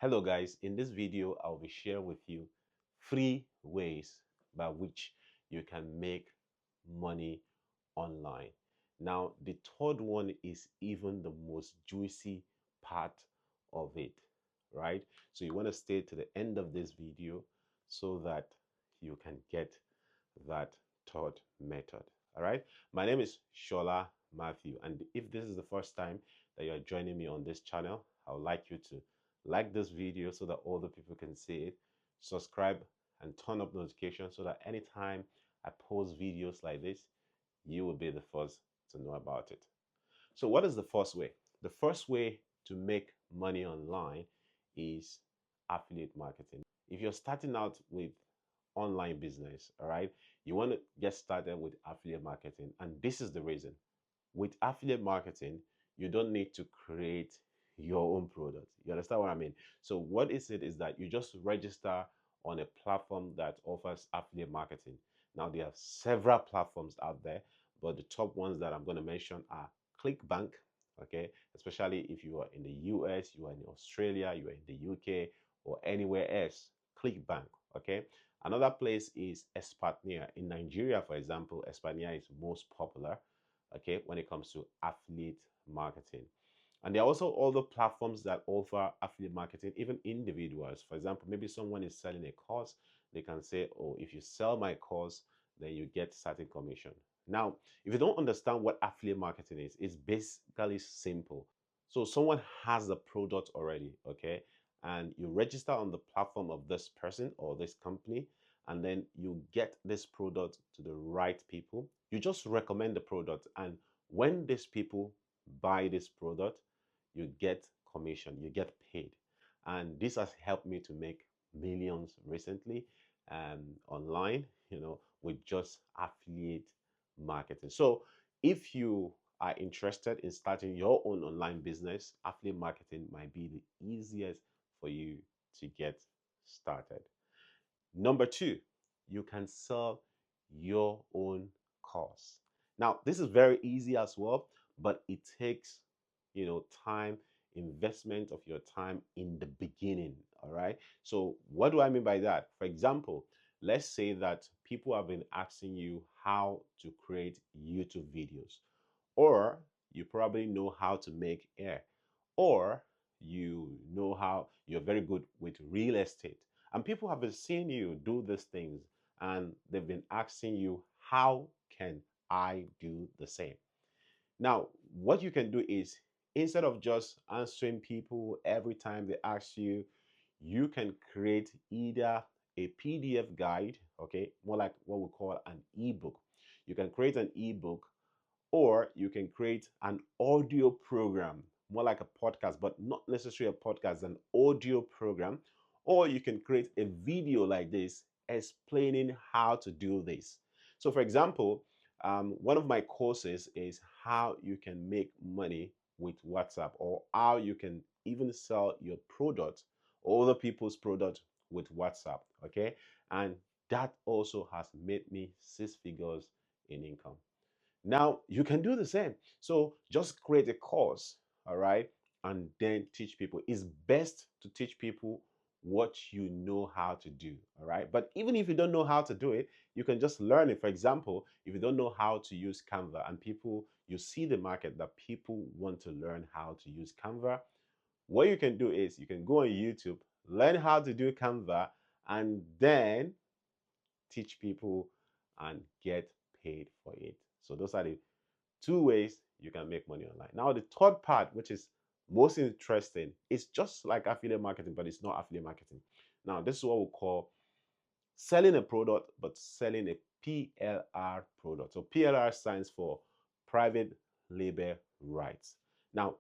Hello guys, in this video I'll be sharing with you 3 ways by which you can make money online. Now the third one is even the most juicy part of it, right? So you want to stay to the end of this video so that you can get that third method. All right, my name is Shola Matthew, and if this is the first time that you're joining me on this channel, I would like you to like this video so that other people can see it, subscribe and turn up notifications so that anytime I post videos like this, you will be the first to know about it. So what is the first way? The first way to make money online is affiliate marketing. If you're starting out with online business, all right, you want to get started with affiliate marketing, and this is the reason. With affiliate marketing, you don't need to create your own product. You understand what I mean? So what is it is that you just register on a platform that offers affiliate marketing. Now there are several platforms out there, but the top ones that I'm going to mention are ClickBank, okay, especially if you are in the US, you are in Australia, you are in the UK, or anywhere else. ClickBank, okay. Another place is Espania. In Nigeria, for example, Espania is most popular, okay, when it comes to affiliate marketing. And there are also other platforms that offer affiliate marketing, even individuals. For example, maybe someone is selling a course, they can say, oh, if you sell my course, then you get certain commission. Now, if you don't understand what affiliate marketing is, it's basically simple. So someone has the product already, okay? And you register on the platform of this person or this company, and then you get this product to the right people. You just recommend the product, and when these people buy this product, you get commission, you get paid. And this has helped me to make millions recently online, with just affiliate marketing. So if you are interested in starting your own online business, affiliate marketing might be the easiest for you to get started. Number two, you can sell your own course. Now, this is very easy as well, but it takes, time, investment of your time in the beginning. All right. So, what do I mean by that? For example, let's say that people have been asking you how to create YouTube videos, or you probably know how to make hair, or you know how you're very good with real estate, and people have been seeing you do these things, and they've been asking you, how can I do the same? Now, what you can do is, instead of just answering people every time they ask you, you can create either a PDF guide, okay, more like what we call an ebook. You can create an ebook, or you can create an audio program, more like a podcast, but not necessarily a podcast, an audio program. Or you can create a video like this explaining how to do this. So, for example, one of my courses is how you can make money with WhatsApp, or how you can even sell your product or other people's product with WhatsApp. Okay. And that also has made me 6 figures in income. Now you can do the same. So just create a course, all right, and then teach people. It's best to teach people what you know how to do, all right? But even if you don't know how to do it, you can just learn it. For example, if you don't know how to use Canva, and you see the market that people want to learn how to use Canva, what you can do is you can go on YouTube, learn how to do Canva, and then teach people and get paid for it. So those are the 2 ways you can make money online. Now, the third part, which is most interesting, is just like affiliate marketing, but it's not affiliate marketing. Now, this is what we call selling a product, but selling a PLR product. So PLR stands for private label rights. Now,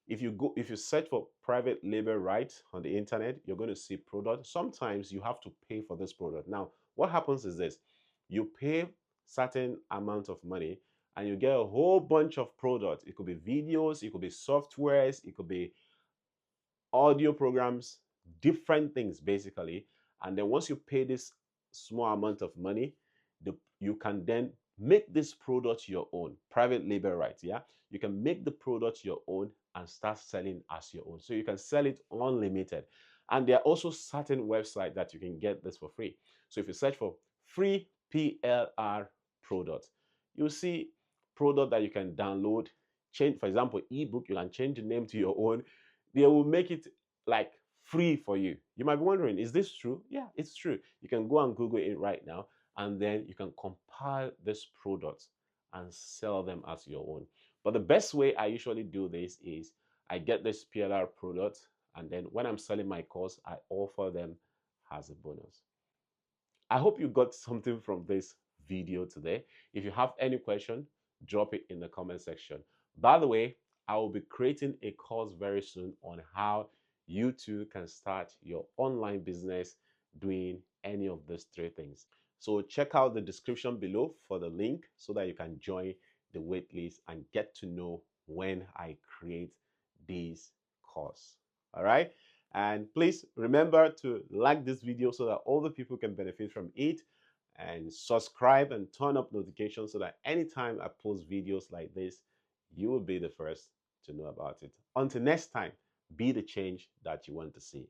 if you search for private label rights on the internet, you're going to see product. Sometimes you have to pay for this product. Now, what happens is this: you pay certain amount of money, and you get a whole bunch of products. It could be videos, it could be softwares, it could be audio programs, different things basically. And then once you pay this small amount of money, you can then make this product your own, private label rights. Yeah, you can make the product your own and start selling as your own. So you can sell it unlimited. And there are also certain websites that you can get this for free. So if you search for free PLR products, you'll see product that you can download, change, for example, ebook, you can change the name to your own. They will make it like free for you. You might be wondering, is this true? Yeah, it's true. You can go and Google it right now, and then you can compile this product and sell them as your own. But the best way I usually do this is I get this PLR product, and then when I'm selling my course, I offer them as a bonus. I hope you got something from this video today. If you have any question, drop it in the comment section. By the way, I will be creating a course very soon on how you too can start your online business doing any of these three things. So check out the description below for the link so that you can join the waitlist and get to know when I create this course. All right. And please remember to like this video so that all the people can benefit from it, and subscribe and turn up notifications so that anytime I post videos like this, you will be the first to know about it. Until next time, be the change that you want to see.